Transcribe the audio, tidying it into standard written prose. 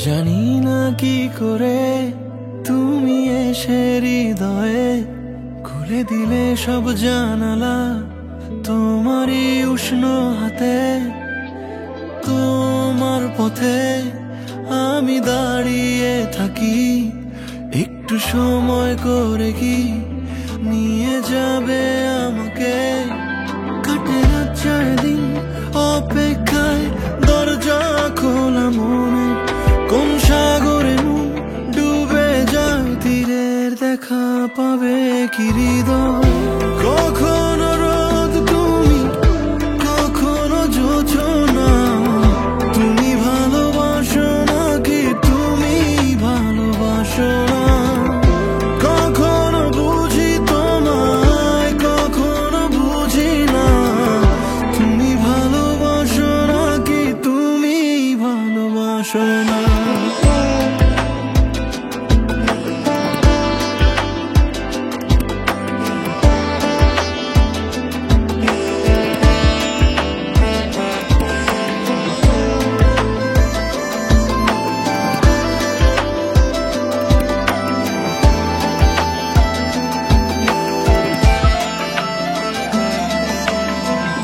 জানি না কি করে তুমি এসে হৃদয়ে খুলে দিলে সব জানালা তোমারই উষ্ণ হাতে। তোমার পথে আমি দাঁড়িয়ে থাকি, একটু সময় করে কি নিয়ে যাবে আমাকে। কাটে না চারদিন অপেক্ষায়, দরজা খোলা মনে কোন সাগরে ডুবে যায় তীরের দেখা পাবে কি হৃদয়।